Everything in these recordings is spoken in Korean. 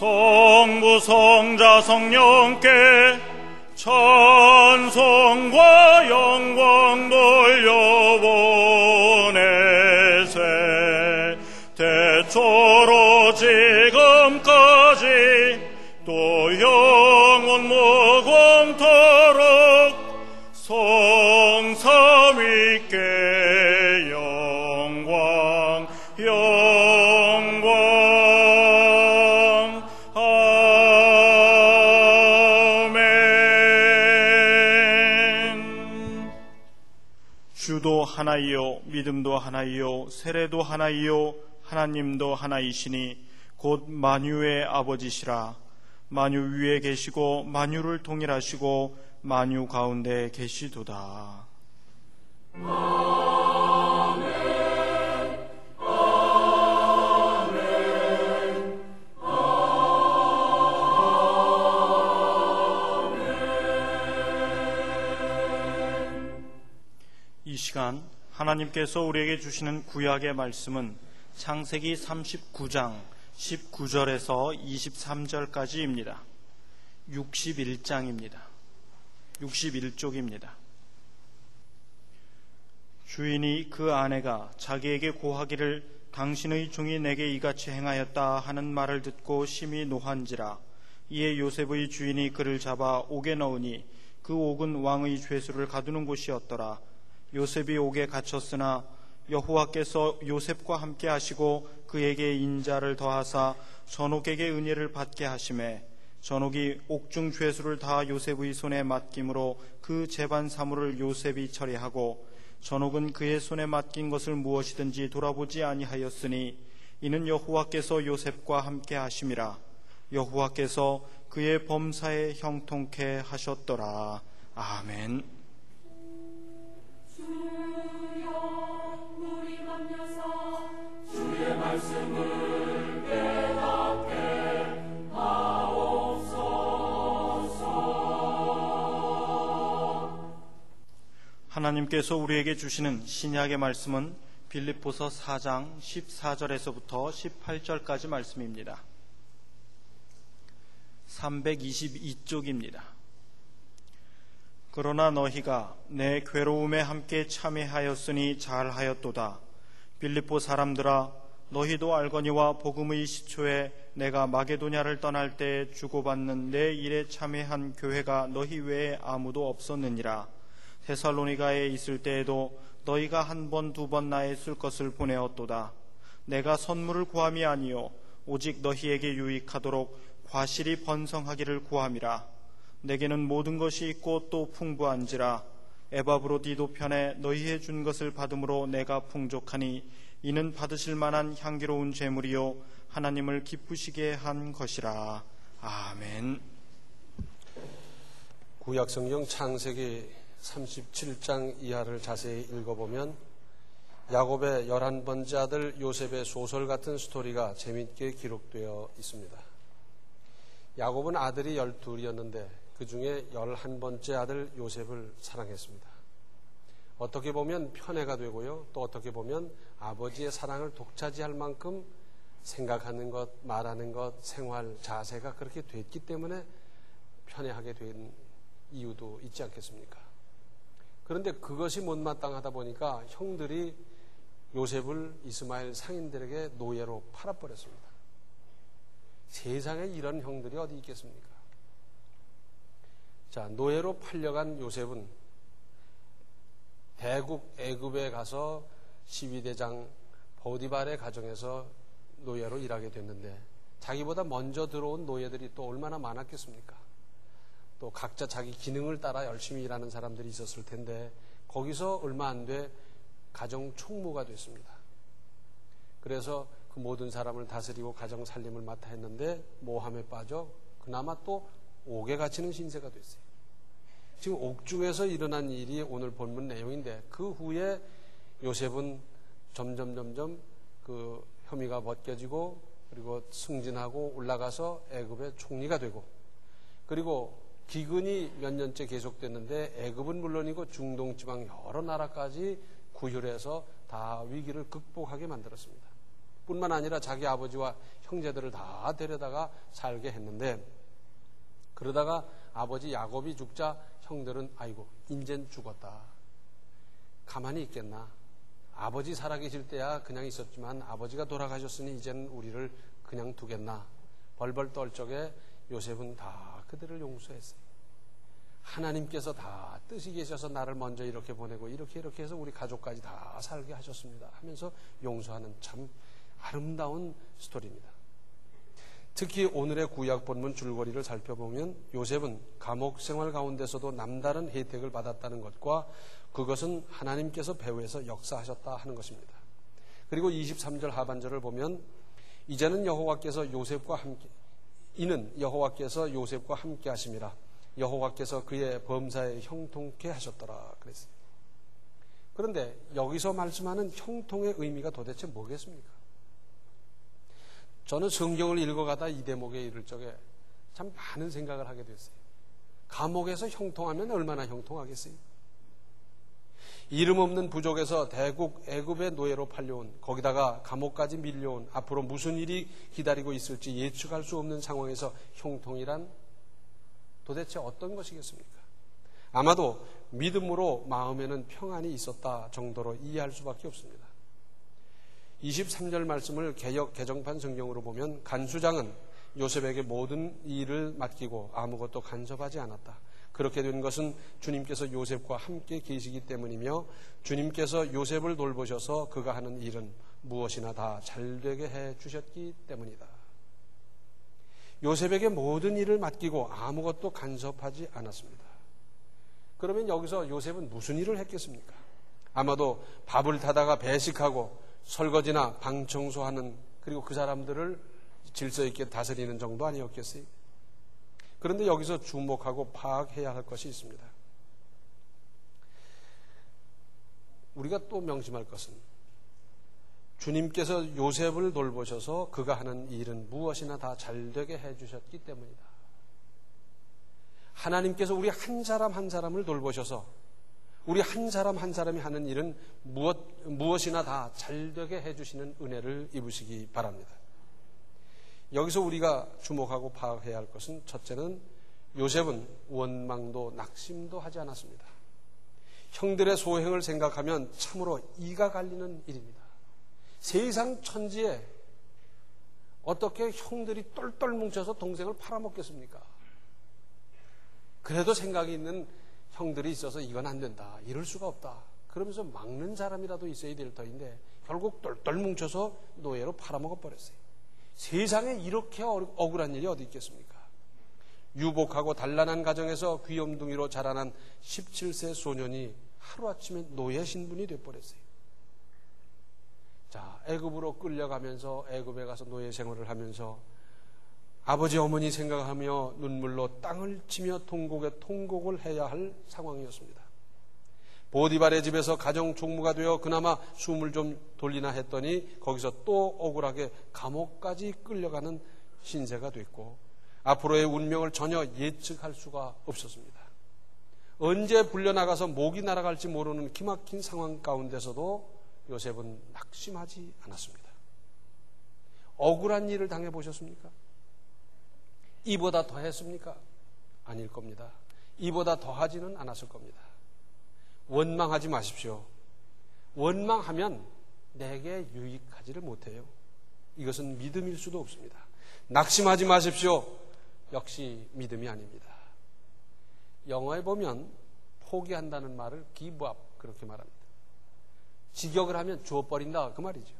성부 성자 성령께 찬송과 영광 돌려보내세. 대초로 지금까지 또 영원 무궁토록 성삼위께 영광 영광. 아멘. 주도 하나이요 믿음도 하나이요 세례도 하나이요 하나님도 하나이시니 곧 만유의 아버지시라. 만유 위에 계시고 만유를 통일하시고 만유 가운데 계시도다. 아멘. 아멘. 아멘. 이 시간 하나님께서 우리에게 주시는 구약의 말씀은 창세기 39장 19절에서 23절까지입니다. 61장입니다. 61쪽입니다. 주인이 그 아내가 자기에게 고하기를 당신의 종이 내게 이같이 행하였다 하는 말을 듣고 심히 노한지라. 이에 요셉의 주인이 그를 잡아 옥에 넣으니 그 옥은 왕의 죄수를 가두는 곳이었더라. 요셉이 옥에 갇혔으나 여호와께서 요셉과 함께 하시고 그에게 인자를 더하사 전옥에게 은혜를 받게 하시매 전옥이 옥중 죄수를 다 요셉의 손에 맡김으로 그 재반 사물을 요셉이 처리하고 전옥은 그의 손에 맡긴 것을 무엇이든지 돌아보지 아니하였으니 이는 여호와께서 요셉과 함께 하심이라. 여호와께서 그의 범사에 형통케 하셨더라. 아멘. 주의 말씀을 깨닫게 하옵소서. 하나님께서 우리에게 주시는 신약의 말씀은 빌립보서 4장 14절에서부터 18절까지 말씀입니다. 322쪽입니다. 그러나 너희가 내 괴로움에 함께 참여하였으니 잘하였도다. 빌립보 사람들아, 너희도 알거니와 복음의 시초에 내가 마게도냐를 떠날 때 주고받는 내 일에 참여한 교회가 너희 외에 아무도 없었느니라. 데살로니가에 있을 때에도 너희가 한 번 두 번 나의 쓸 것을 보내었도다. 내가 선물을 구함이 아니요 오직 너희에게 유익하도록 과실이 번성하기를 구함이라. 내게는 모든 것이 있고 또 풍부한지라. 에바브로디도 편에 너희의 준 것을 받음으로 내가 풍족하니 이는 받으실 만한 향기로운 제물이요 하나님을 기쁘시게 한 것이라. 아멘. 구약성경 창세기 37장 이하를 자세히 읽어보면 야곱의 11번째 아들 요셉의 소설 같은 스토리가 재미있게 기록되어 있습니다. 야곱은 아들이 12이었는데 그 중에 11번째 아들 요셉을 사랑했습니다. 어떻게 보면 편애가 되고요, 또 어떻게 보면 아버지의 사랑을 독차지할 만큼 생각하는 것, 말하는 것, 생활, 자세가 그렇게 됐기 때문에 편애하게 된 이유도 있지 않겠습니까? 그런데 그것이 못마땅하다 보니까 형들이 요셉을 이스마엘 상인들에게 노예로 팔아버렸습니다. 세상에 이런 형들이 어디 있겠습니까? 자, 노예로 팔려간 요셉은 대국 애굽에 가서 12대장 보디발의 가정에서 노예로 일하게 됐는데 자기보다 먼저 들어온 노예들이 또 얼마나 많았겠습니까? 또 각자 자기 기능을 따라 열심히 일하는 사람들이 있었을 텐데 거기서 얼마 안 돼 가정 총무가 됐습니다. 그래서 그 모든 사람을 다스리고 가정 살림을 맡아 했는데 모함에 빠져 그나마 또 옥에 갇히는 신세가 됐어요. 지금 옥중에서 일어난 일이 오늘 본문 내용인데 그 후에 요셉은 점점 그 혐의가 벗겨지고 그리고 승진하고 올라가서 애굽의 총리가 되고 그리고 기근이 몇 년째 계속됐는데 애굽은 물론이고 중동 지방 여러 나라까지 구휼해서 다 위기를 극복하게 만들었습니다. 뿐만 아니라 자기 아버지와 형제들을 다 데려다가 살게 했는데, 그러다가 아버지 야곱이 죽자 형들은 아이고 인젠 죽었다, 가만히 있겠나, 아버지 살아계실 때야 그냥 있었지만 아버지가 돌아가셨으니 이제는 우리를 그냥 두겠나, 벌벌 떨 적에 요셉은 다 그들을 용서했어요. 하나님께서 다 뜻이 계셔서 나를 먼저 이렇게 보내고 이렇게 해서 우리 가족까지 다 살게 하셨습니다 하면서 용서하는 참 아름다운 스토리입니다. 특히 오늘의 구약 본문 줄거리를 살펴보면 요셉은 감옥 생활 가운데서도 남다른 혜택을 받았다는 것과 그것은 하나님께서 배후에서 역사하셨다 하는 것입니다. 그리고 23절 하반절을 보면 이제는 여호와께서 요셉과 함께, 이는 여호와께서 요셉과 함께 하심이라 여호와께서 그의 범사에 형통케 하셨더라 그랬어요. 그런데 여기서 말씀하는 형통의 의미가 도대체 뭐겠습니까? 저는 성경을 읽어가다 이 대목에 이를 적에 참 많은 생각을 하게 됐어요. 감옥에서 형통하면 얼마나 형통하겠어요? 이름 없는 부족에서 대국 애굽의 노예로 팔려온, 거기다가 감옥까지 밀려온, 앞으로 무슨 일이 기다리고 있을지 예측할 수 없는 상황에서 형통이란 도대체 어떤 것이겠습니까? 아마도 믿음으로 마음에는 평안이 있었다 정도로 이해할 수밖에 없습니다. 23절 말씀을 개역 개정판 성경으로 보면 간수장은 요셉에게 모든 일을 맡기고 아무것도 간섭하지 않았다. 그렇게 된 것은 주님께서 요셉과 함께 계시기 때문이며 주님께서 요셉을 돌보셔서 그가 하는 일은 무엇이나 다 잘되게 해 주셨기 때문이다. 요셉에게 모든 일을 맡기고 아무것도 간섭하지 않았습니다. 그러면 여기서 요셉은 무슨 일을 했겠습니까? 아마도 밥을 타다가 배식하고 설거지나 방 청소하는, 그리고 그 사람들을 질서 있게 다스리는 정도 아니었겠어요? 그런데 여기서 주목하고 파악해야 할 것이 있습니다. 우리가 또 명심할 것은 주님께서 요셉을 돌보셔서 그가 하는 일은 무엇이나 다 잘되게 해주셨기 때문이다. 하나님께서 우리 한 사람 한 사람을 돌보셔서 우리 한 사람 한 사람이 하는 일은 무엇이나 다 잘되게 해주시는 은혜를 입으시기 바랍니다. 여기서 우리가 주목하고 파악해야 할 것은, 첫째는 요셉은 원망도 낙심도 하지 않았습니다. 형들의 소행을 생각하면 참으로 이가 갈리는 일입니다. 세상 천지에 어떻게 형들이 똘똘 뭉쳐서 동생을 팔아먹겠습니까? 그래도 생각이 있는 형들이 있어서 이건 안 된다, 이럴 수가 없다, 그러면서 막는 사람이라도 있어야 될 터인데 결국 똘똘 뭉쳐서 노예로 팔아먹어버렸어요. 세상에 이렇게 억울한 일이 어디 있겠습니까? 유복하고 단란한 가정에서 귀염둥이로 자라난 17세 소년이 하루아침에 노예 신분이 돼버렸어요. 자, 애굽으로 끌려가면서 애굽에 가서 노예 생활을 하면서 아버지 어머니 생각하며 눈물로 땅을 치며 통곡에 통곡을 해야 할 상황이었습니다. 보디발의 집에서 가정 총무가 되어 그나마 숨을 좀 돌리나 했더니 거기서 또 억울하게 감옥까지 끌려가는 신세가 됐고 앞으로의 운명을 전혀 예측할 수가 없었습니다. 언제 불려나가서 목이 날아갈지 모르는 기막힌 상황 가운데서도 요셉은 낙심하지 않았습니다. 억울한 일을 당해보셨습니까? 이보다 더 했습니까? 아닐 겁니다. 이보다 더 하지는 않았을 겁니다. 원망하지 마십시오. 원망하면 내게 유익하지를 못해요. 이것은 믿음일 수도 없습니다. 낙심하지 마십시오. 역시 믿음이 아닙니다. 영어에 보면 포기한다는 말을 give up 그렇게 말합니다. 직역을 하면 주어버린다 그 말이죠.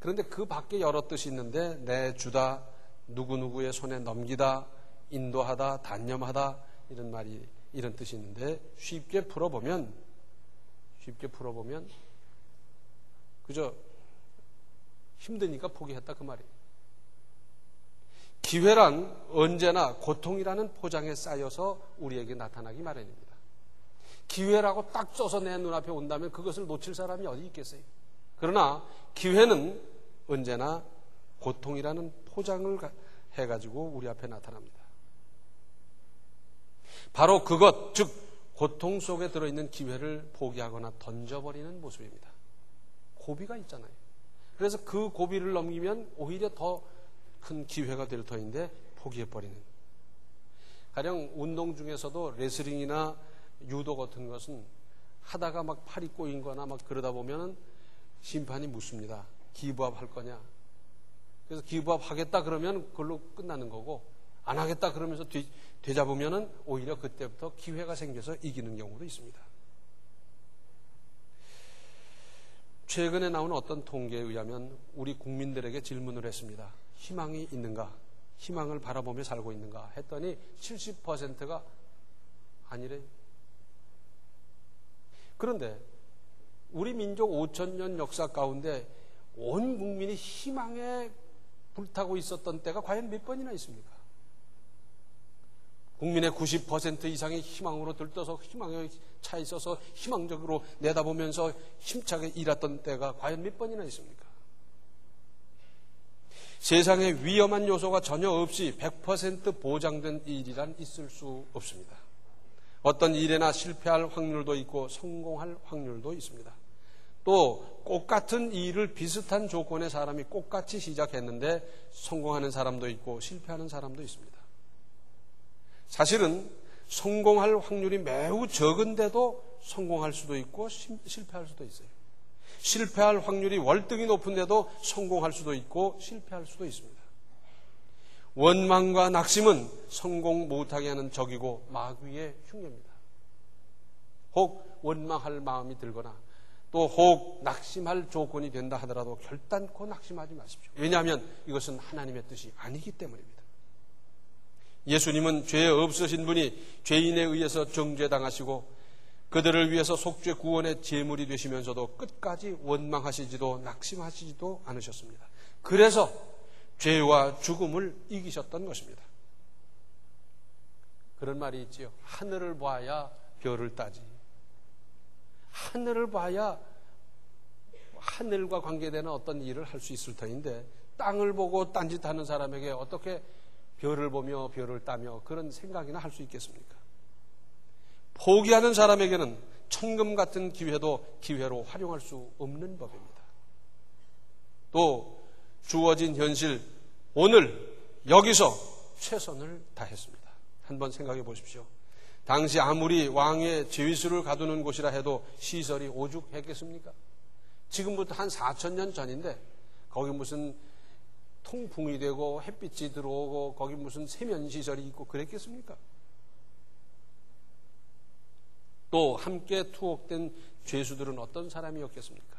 그런데 그 밖에 여러 뜻이 있는데 내주다, 누구누구의 손에 넘기다, 인도하다, 단념하다 이런 말이 이런 뜻이 있는데 쉽게 풀어보면 그저 힘드니까 포기했다 그 말이에요. 기회란 언제나 고통이라는 포장에 쌓여서 우리에게 나타나기 마련입니다. 기회라고 딱 써서 내 눈앞에 온다면 그것을 놓칠 사람이 어디 있겠어요? 그러나 기회는 언제나 고통이라는 포장을 해가지고 우리 앞에 나타납니다. 바로 그것, 즉 고통 속에 들어있는 기회를 포기하거나 던져버리는 모습입니다. 고비가 있잖아요. 그래서 그 고비를 넘기면 오히려 더 큰 기회가 될 터인데 포기해버리는. 가령 운동 중에서도 레슬링이나 유도 같은 것은 하다가 막 팔이 꼬인 거나 막 그러다 보면은 심판이 묻습니다. 기부업 할 거냐. 그래서 기부업 하겠다 그러면 그걸로 끝나는 거고, 안 하겠다 그러면서 되잡으면은 오히려 그때부터 기회가 생겨서 이기는 경우도 있습니다. 최근에 나온 어떤 통계에 의하면 우리 국민들에게 질문을 했습니다. 희망이 있는가? 희망을 바라보며 살고 있는가? 했더니 70%가 아니래요. 그런데 우리 민족 5,000년 역사 가운데 온 국민이 희망에 불타고 있었던 때가 과연 몇 번이나 있습니까? 국민의 90% 이상이 희망으로 들떠서 희망에 차 있어서 희망적으로 내다보면서 힘차게 일했던 때가 과연 몇 번이나 있습니까? 세상에 위험한 요소가 전혀 없이 100% 보장된 일이란 있을 수 없습니다. 어떤 일에나 실패할 확률도 있고 성공할 확률도 있습니다. 또 똑같은 일을 비슷한 조건의 사람이 똑같이 시작했는데 성공하는 사람도 있고 실패하는 사람도 있습니다. 사실은 성공할 확률이 매우 적은데도 성공할 수도 있고 실패할 수도 있어요. 실패할 확률이 월등히 높은데도 성공할 수도 있고 실패할 수도 있습니다. 원망과 낙심은 성공 못하게 하는 적이고 마귀의 흉내입니다. 혹 원망할 마음이 들거나 또 혹 낙심할 조건이 된다 하더라도 결단코 낙심하지 마십시오. 왜냐하면 이것은 하나님의 뜻이 아니기 때문입니다. 예수님은 죄 없으신 분이 죄인에 의해서 정죄당하시고 그들을 위해서 속죄 구원의 제물이 되시면서도 끝까지 원망하시지도 낙심하시지도 않으셨습니다. 그래서 죄와 죽음을 이기셨던 것입니다. 그런 말이 있지요. 하늘을 봐야 별을 따지. 하늘을 봐야 하늘과 관계되는 어떤 일을 할 수 있을 터인데 땅을 보고 딴짓하는 사람에게 어떻게 별을 보며 별을 따며 그런 생각이나 할 수 있겠습니까? 포기하는 사람에게는 천금 같은 기회도 기회로 활용할 수 없는 법입니다. 또 주어진 현실, 오늘 여기서 최선을 다했습니다. 한번 생각해 보십시오. 당시 아무리 왕의 제위수를 가두는 곳이라 해도 시설이 오죽했겠습니까? 지금부터 한 4,000년 전인데 거기 무슨 통풍이 되고 햇빛이 들어오고 거기 무슨 세면시설이 있고 그랬겠습니까? 또 함께 투옥된 죄수들은 어떤 사람이었겠습니까?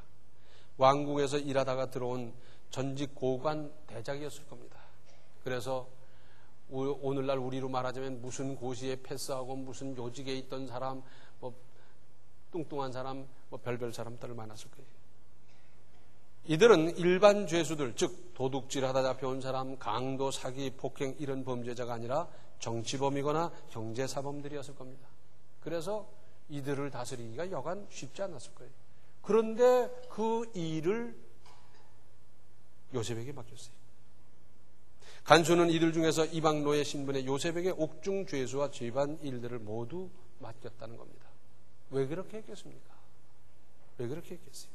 왕궁에서 일하다가 들어온 전직 고관 대작이었을 겁니다. 그래서 오늘날 우리로 말하자면 무슨 고시에 패스하고 무슨 요직에 있던 사람, 뭐 뚱뚱한 사람, 뭐 별별 사람들을 만났을 거예요. 이들은 일반 죄수들, 즉 도둑질하다 잡혀온 사람, 강도, 사기, 폭행 이런 범죄자가 아니라 정치범이거나 경제사범들이었을 겁니다. 그래서 이들을 다스리기가 여간 쉽지 않았을 거예요. 그런데 그 일을 요셉에게 맡겼어요. 간수는 이들 중에서 이방노예 신분의 요셉에게 옥중 죄수와 집안 일들을 모두 맡겼다는 겁니다. 왜 그렇게 했겠습니까? 왜 그렇게 했겠어요?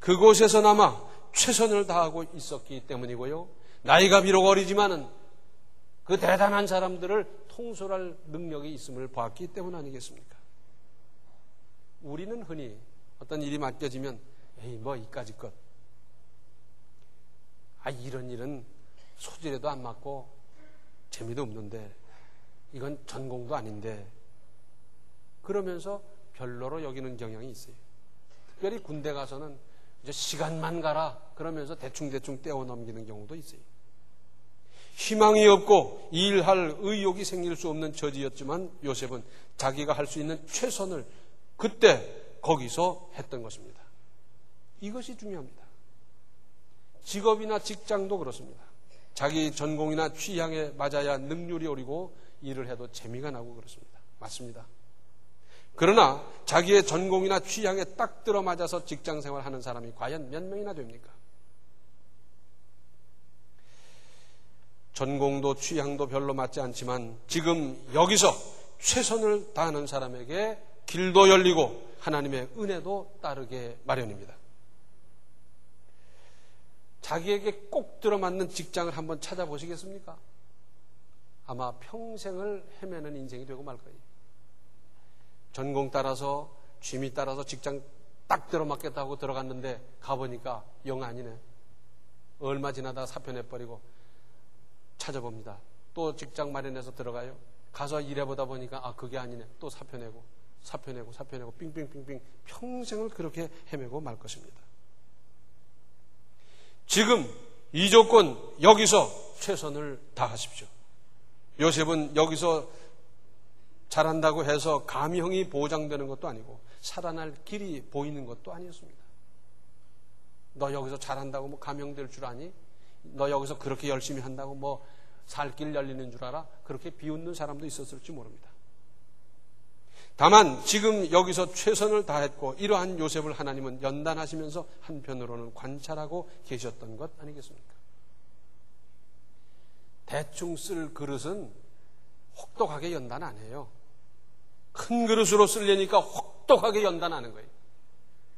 그곳에서나마 최선을 다하고 있었기 때문이고요. 나이가 비록 어리지만은 그 대단한 사람들을 통솔할 능력이 있음을 봤기 때문 아니겠습니까? 우리는 흔히 어떤 일이 맡겨지면 에이 뭐 이까짓 것, 이런 일은 소질에도 안 맞고 재미도 없는데 이건 전공도 아닌데 그러면서 별로로 여기는 경향이 있어요. 특별히 군대 가서는 이제 시간만 가라 그러면서 대충대충 떼어 넘기는 경우도 있어요. 희망이 없고 일할 의욕이 생길 수 없는 처지였지만 요셉은 자기가 할 수 있는 최선을 그때 거기서 했던 것입니다. 이것이 중요합니다. 직업이나 직장도 그렇습니다. 자기 전공이나 취향에 맞아야 능률이 오르고 일을 해도 재미가 나고 그렇습니다. 맞습니다. 그러나 자기의 전공이나 취향에 딱 들어맞아서 직장생활 하는 사람이 과연 몇 명이나 됩니까? 전공도 취향도 별로 맞지 않지만 지금 여기서 최선을 다하는 사람에게 길도 열리고 하나님의 은혜도 따르게 마련입니다. 자기에게 꼭 들어맞는 직장을 한번 찾아보시겠습니까? 아마 평생을 헤매는 인생이 되고 말 거예요. 전공 따라서 취미 따라서 직장 딱 들어맞겠다고 들어갔는데 가보니까 영 아니네. 얼마 지나다가 사표 내버리고 찾아봅니다. 또 직장 마련해서 들어가요. 가서 일해보다 보니까 그게 아니네. 또 사표 내고 빙빙빙빙 평생을 그렇게 헤매고 말 것입니다. 지금 이 조건 여기서 최선을 다하십시오. 요셉은 여기서 잘한다고 해서 감형이 보장되는 것도 아니고 살아날 길이 보이는 것도 아니었습니다. 너 여기서 잘한다고 뭐 감형될 줄 아니? 너 여기서 그렇게 열심히 한다고 뭐 살 길 열리는 줄 알아? 그렇게 비웃는 사람도 있었을지 모릅니다. 다만 지금 여기서 최선을 다했고 이러한 요셉을 하나님은 연단하시면서 한편으로는 관찰하고 계셨던 것 아니겠습니까? 대충 쓸 그릇은 혹독하게 연단 안 해요. 큰 그릇으로 쓰려니까 혹독하게 연단하는 거예요.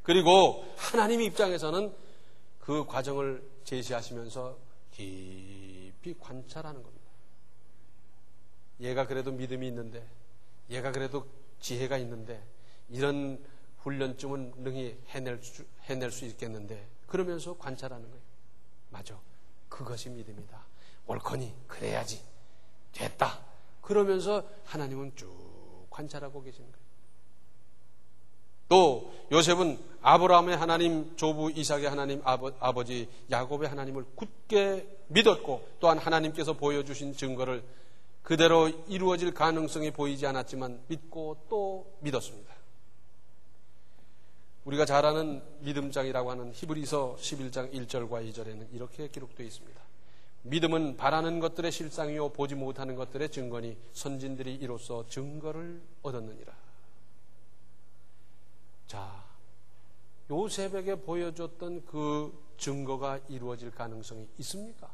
그리고 하나님 입장에서는 그 과정을 제시하시면서 깊이 관찰하는 겁니다. 얘가 그래도 믿음이 있는데, 얘가 그래도 지혜가 있는데, 이런 훈련쯤은 능히 해낼 수 있겠는데, 그러면서 관찰하는 거예요. 맞아. 그것이 믿음이다. 옳거니 그래야지. 됐다. 그러면서 하나님은 쭉 관찰하고 계시는 거예요. 또 요셉은 아브라함의 하나님, 조부 이삭의 하나님, 아버지 야곱의 하나님을 굳게 믿었고 또한 하나님께서 보여주신 증거를 그대로 이루어질 가능성이 보이지 않았지만 믿고 또 믿었습니다. 우리가 잘 아는 믿음장이라고 하는 히브리서 11장 1절과 2절에는 이렇게 기록되어 있습니다. 믿음은 바라는 것들의 실상이요 보지 못하는 것들의 증거니 선진들이 이로써 증거를 얻었느니라. 자, 요셉에게 보여줬던 그 증거가 이루어질 가능성이 있습니까?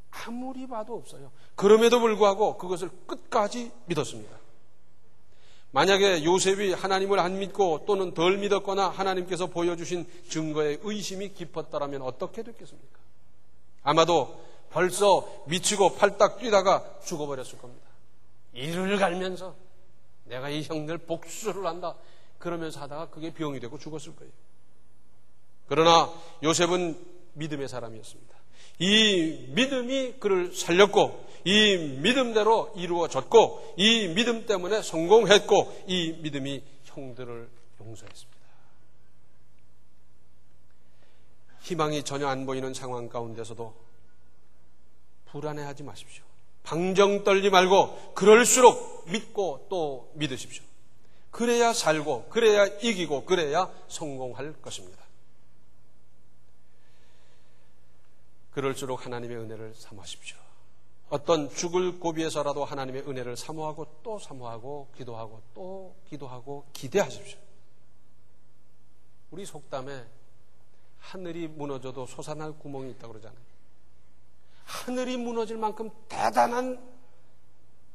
아무리 봐도 없어요. 그럼에도 불구하고 그것을 끝까지 믿었습니다. 만약에 요셉이 하나님을 안 믿고 또는 덜 믿었거나 하나님께서 보여주신 증거에 의심이 깊었더라면 어떻게 됐겠습니까? 아마도 벌써 미치고 팔딱 뛰다가 죽어버렸을 겁니다. 이를 갈면서 내가 이 형들 복수를 한다 그러면서 하다가 그게 병이 되고 죽었을 거예요. 그러나 요셉은 믿음의 사람이었습니다. 이 믿음이 그를 살렸고 이 믿음대로 이루어졌고 이 믿음 때문에 성공했고 이 믿음이 형들을 용서했습니다. 희망이 전혀 안 보이는 상황 가운데서도 불안해하지 마십시오. 방정 떨지 말고 그럴수록 믿고 또 믿으십시오. 그래야 살고 그래야 이기고 그래야 성공할 것입니다. 그럴수록 하나님의 은혜를 사모하십시오. 어떤 죽을 고비에서라도 하나님의 은혜를 사모하고 또 사모하고 기도하고 또 기도하고 기대하십시오. 우리 속담에 하늘이 무너져도 솟아날 구멍이 있다고 그러잖아요. 하늘이 무너질 만큼 대단한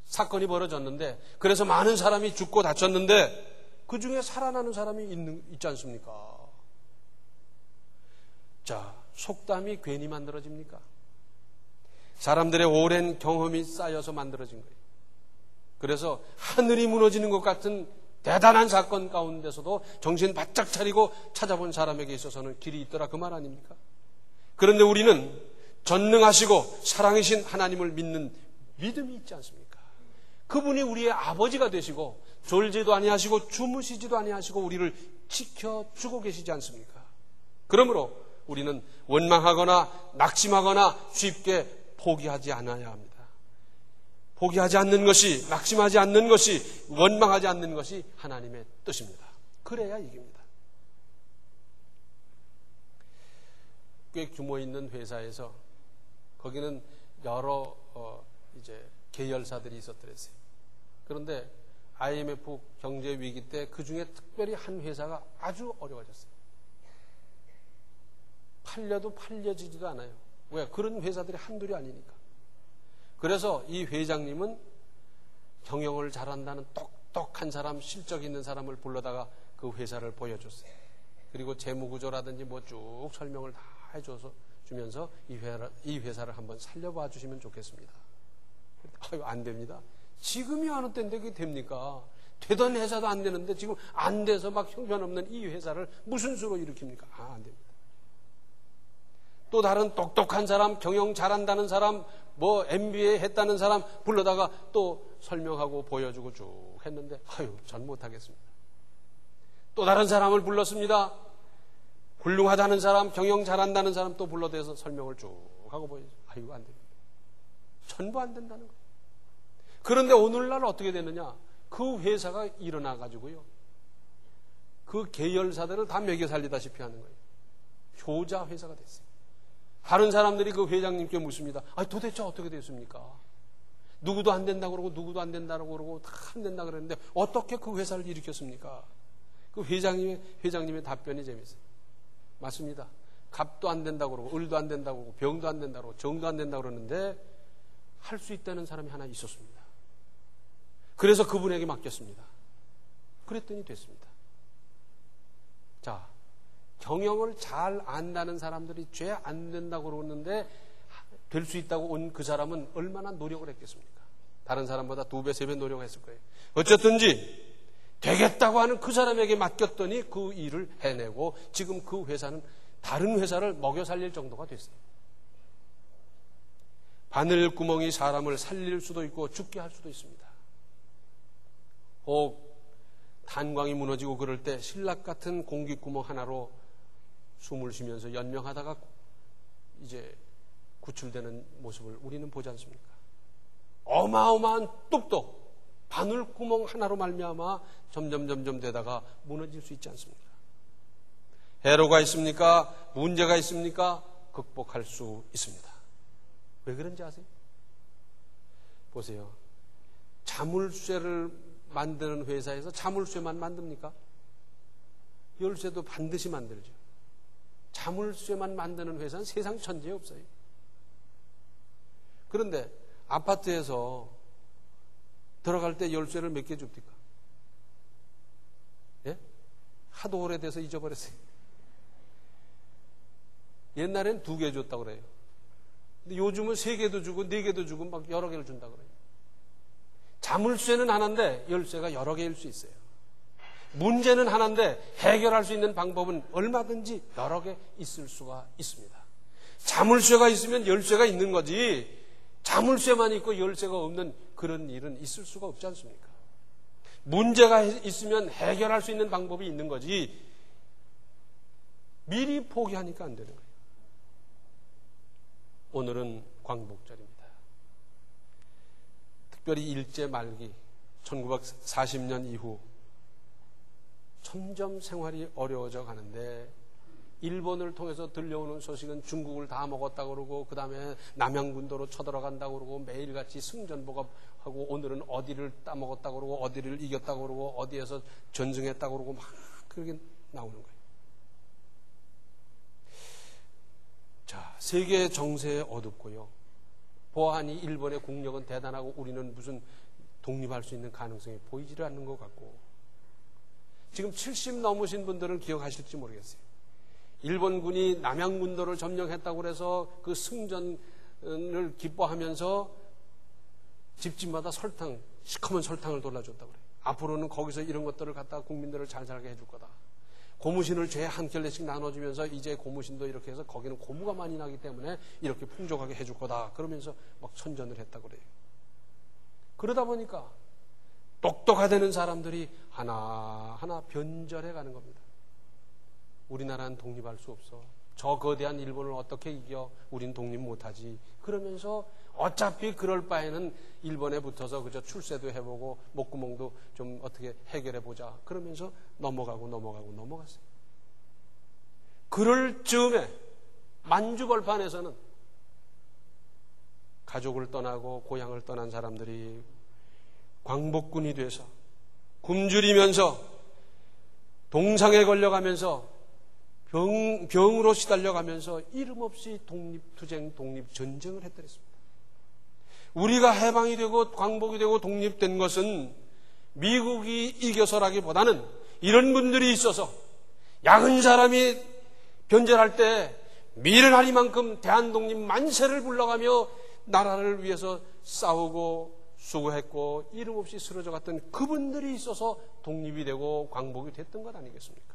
사건이 벌어졌는데 그래서 많은 사람이 죽고 다쳤는데 그 중에 살아나는 사람이 있지 않습니까? 자, 속담이 괜히 만들어집니까? 사람들의 오랜 경험이 쌓여서 만들어진 거예요. 그래서 하늘이 무너지는 것 같은 대단한 사건 가운데서도 정신 바짝 차리고 찾아본 사람에게 있어서는 길이 있더라 그 말 아닙니까? 그런데 우리는 전능하시고 사랑이신 하나님을 믿는 믿음이 있지 않습니까? 그분이 우리의 아버지가 되시고 졸지도 아니하시고 주무시지도 아니하시고 우리를 지켜주고 계시지 않습니까? 그러므로 우리는 원망하거나 낙심하거나 쉽게 포기하지 않아야 합니다. 포기하지 않는 것이, 낙심하지 않는 것이, 원망하지 않는 것이 하나님의 뜻입니다. 그래야 이깁니다. 꽤 규모 있는 회사에서 거기는 여러 이제 계열사들이 있었더랬어요. 그런데 IMF 경제 위기 때 그 중에 특별히 한 회사가 아주 어려워졌어요. 팔려도 팔려지지도 않아요. 왜? 그런 회사들이 한둘이 아니니까. 그래서 이 회장님은 경영을 잘한다는 똑똑한 사람, 실적 있는 사람을 불러다가 그 회사를 보여줬어요. 그리고 재무구조라든지 뭐 쭉 설명을 다 해줘서 주면서 이 회사를 한번 살려봐 주시면 좋겠습니다. 아유, 안 됩니다. 지금이 어느 때인데 그게 됩니까? 되던 회사도 안 되는데 지금 안 돼서 막 형편없는 이 회사를 무슨 수로 일으킵니까? 안 됩니다. 또 다른 똑똑한 사람, 경영 잘한다는 사람, 뭐 MBA 했다는 사람 불러다가 또 설명하고 보여주고 쭉 했는데 아유, 전 못하겠습니다. 또 다른 사람을 불렀습니다. 훌륭하다는 사람, 경영 잘한다는 사람 또 불러대서 설명을 쭉 하고 보여주고 아유, 안 됩니다. 전부 안 된다는 거예요. 그런데 오늘날 어떻게 되느냐? 그 회사가 일어나가지고요. 그 계열사들을 다 먹여 살리다시피 하는 거예요. 효자 회사가 됐어요. 다른 사람들이 그 회장님께 묻습니다. 도대체 어떻게 됐습니까? 누구도 안 된다고 그러고 누구도 안 된다고 그러고 다 안 된다고 그랬는데 어떻게 그 회사를 일으켰습니까? 그 회장님의 답변이 재밌어요. 맞습니다. 값도 안 된다고 그러고 을도 안 된다고 그러고 병도 안 된다고 그러고 정도 안 된다고 그러는데 할 수 있다는 사람이 하나 있었습니다. 그래서 그분에게 맡겼습니다. 그랬더니 됐습니다. 자, 경영을 잘 안다는 사람들이 죄 안 된다고 그러는데 될 수 있다고 온 그 사람은 얼마나 노력을 했겠습니까? 다른 사람보다 2배, 3배 노력했을 거예요. 어쨌든지 되겠다고 하는 그 사람에게 맡겼더니 그 일을 해내고 지금 그 회사는 다른 회사를 먹여 살릴 정도가 됐어요. 바늘구멍이 사람을 살릴 수도 있고 죽게 할 수도 있습니다. 혹 탄광이 무너지고 그럴 때 신락 같은 공기구멍 하나로 숨을 쉬면서 연명하다가 이제 구출되는 모습을 우리는 보지 않습니까? 어마어마한 뚝뚝 바늘구멍 하나로 말미암아 점점 되다가 무너질 수 있지 않습니까? 해로가 있습니까? 문제가 있습니까? 극복할 수 있습니다. 왜 그런지 아세요? 보세요. 자물쇠를 만드는 회사에서 자물쇠만 만듭니까? 열쇠도 반드시 만들죠. 자물쇠만 만드는 회사는 세상 천지에 없어요. 그런데 아파트에서 들어갈 때 열쇠를 몇 개 줍니까? 예? 하도 오래돼서 잊어버렸어요. 옛날엔 2개 줬다고 그래요. 근데 요즘은 3개도 주고 4개도 주고 막 여러 개를 준다고 그래요. 자물쇠는 하나인데 열쇠가 여러 개일 수 있어요. 문제는 하나인데 해결할 수 있는 방법은 얼마든지 여러 개 있을 수가 있습니다. 자물쇠가 있으면 열쇠가 있는 거지 자물쇠만 있고 열쇠가 없는 그런 일은 있을 수가 없지 않습니까? 문제가 있으면 해결할 수 있는 방법이 있는 거지 미리 포기하니까 안 되는 거예요. 오늘은 광복절입니다. 특별히 일제 말기 1940년 이후 점점 생활이 어려워져 가는데 일본을 통해서 들려오는 소식은 중국을 다 먹었다고 그러고 그 다음에 남양군도로 쳐들어간다고 그러고 매일같이 승전보고하고 오늘은 어디를 따먹었다고 그러고 어디를 이겼다고 그러고 어디에서 전승했다고 그러고 막 그렇게 나오는 거예요. 자, 세계 정세에 어둡고요. 보아하니 일본의 국력은 대단하고 우리는 무슨 독립할 수 있는 가능성이 보이지를 않는 것 같고 지금 70 넘으신 분들은 기억하실지 모르겠어요. 일본군이 남양군도를 점령했다고 해서 그 승전을 기뻐하면서 집집마다 설탕, 시커먼 설탕을 돌려줬다고 그래요. 앞으로는 거기서 이런 것들을 갖다가 국민들을 잘 살게 해줄 거다. 고무신을 죄 한 켤레씩 나눠주면서 이제 고무신도 이렇게 해서 거기는 고무가 많이 나기 때문에 이렇게 풍족하게 해줄 거다. 그러면서 막 선전을 했다고 그래요. 그러다 보니까 똑똑하다는 사람들이 하나하나 변절해 가는 겁니다. 우리나라는 독립할 수 없어. 저 거대한 일본을 어떻게 이겨? 우린 독립 못하지. 그러면서 어차피 그럴 바에는 일본에 붙어서 그저 출세도 해보고 목구멍도 좀 어떻게 해결해보자. 그러면서 넘어갔어요. 그럴 즈음에 만주벌판에서는 가족을 떠나고 고향을 떠난 사람들이 광복군이 돼서 굶주리면서 동상에 걸려가면서 병으로 시달려가면서 이름 없이 독립투쟁, 독립전쟁을 했더랬습니다. 우리가 해방이 되고 광복이 되고 독립된 것은 미국이 이겨서라기보다는 이런 분들이 있어서 약은 사람이 변절할 때 미련하리만큼 대한독립 만세를 불러가며 나라를 위해서 싸우고 수고했고 이름 없이 쓰러져 갔던 그분들이 있어서 독립이 되고 광복이 됐던 것 아니겠습니까?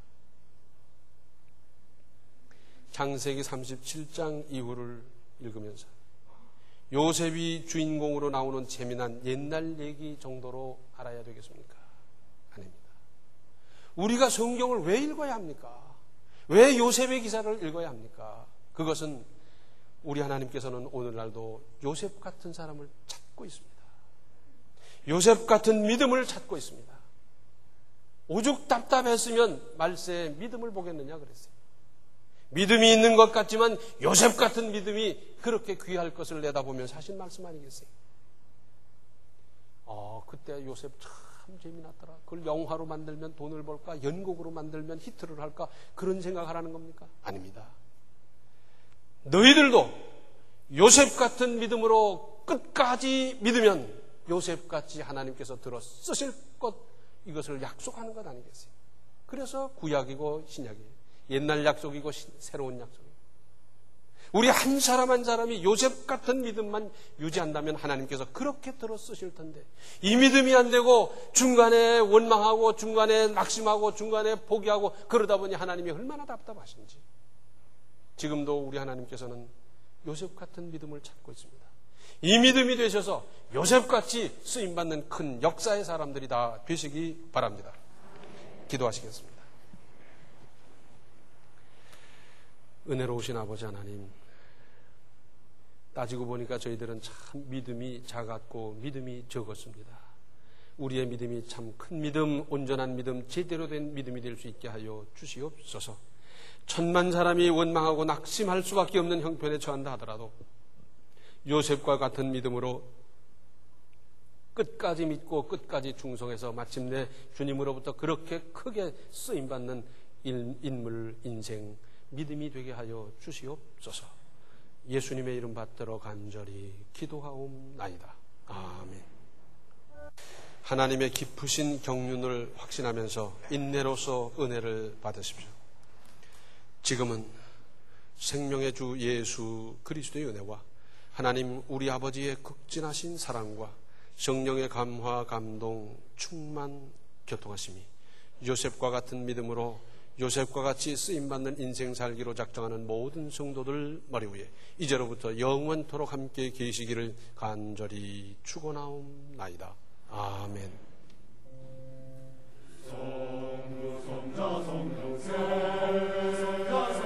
창세기 37장 이후를 읽으면서 요셉이 주인공으로 나오는 재미난 옛날 얘기 정도로 알아야 되겠습니까? 아닙니다. 우리가 성경을 왜 읽어야 합니까? 왜 요셉의 기사를 읽어야 합니까? 그것은 우리 하나님께서는 오늘날도 요셉 같은 사람을 찾고 있습니다. 요셉 같은 믿음을 찾고 있습니다. 오죽 답답했으면 말세에 믿음을 보겠느냐 그랬어요. 믿음이 있는 것 같지만 요셉 같은 믿음이 그렇게 귀할 것을 내다보면서 하신 말씀 아니겠어요? 그때 요셉 참 재미났더라. 그걸 영화로 만들면 돈을 벌까? 연극으로 만들면 히트를 할까? 그런 생각을 하는 겁니까? 아닙니다. 너희들도 요셉 같은 믿음으로 끝까지 믿으면 요셉같이 하나님께서 들어 쓰실 것, 이것을 약속하는 것 아니겠어요? 그래서 구약이고 신약이에요. 옛날 약속이고 새로운 약속이에요. 우리 한 사람 한 사람이 요셉 같은 믿음만 유지한다면 하나님께서 그렇게 들어 쓰실 텐데, 이 믿음이 안 되고 중간에 원망하고 중간에 낙심하고 중간에 포기하고 그러다 보니 하나님이 얼마나 답답하신지. 지금도 우리 하나님께서는 요셉 같은 믿음을 찾고 있습니다. 이 믿음이 되셔서 요셉같이 쓰임받는 큰 역사의 사람들이 다 되시기 바랍니다. 기도하시겠습니다. 은혜로우신 아버지 하나님, 따지고 보니까 저희들은 참 믿음이 작았고 믿음이 적었습니다. 우리의 믿음이 참 큰 믿음, 온전한 믿음, 제대로 된 믿음이 될 수 있게 하여 주시옵소서. 천만 사람이 원망하고 낙심할 수밖에 없는 형편에 처한다 하더라도 요셉과 같은 믿음으로 끝까지 믿고 끝까지 충성해서 마침내 주님으로부터 그렇게 크게 쓰임받는 인물, 인생, 믿음이 되게 하여 주시옵소서. 예수님의 이름 받들어 간절히 기도하옵나이다. 아멘. 하나님의 깊으신 경륜을 확신하면서 인내로서 은혜를 받으십시오. 지금은 생명의 주 예수 그리스도의 은혜와 하나님 우리 아버지의 극진하신 사랑과 성령의 감화, 감동, 충만, 교통하심이 요셉과 같은 믿음으로 요셉과 같이 쓰임받는 인생 살기로 작정하는 모든 성도들 머리 위에 이제로부터 영원토록 함께 계시기를 간절히 축원하옵나이다. 아멘. 성부 성자 성령 세자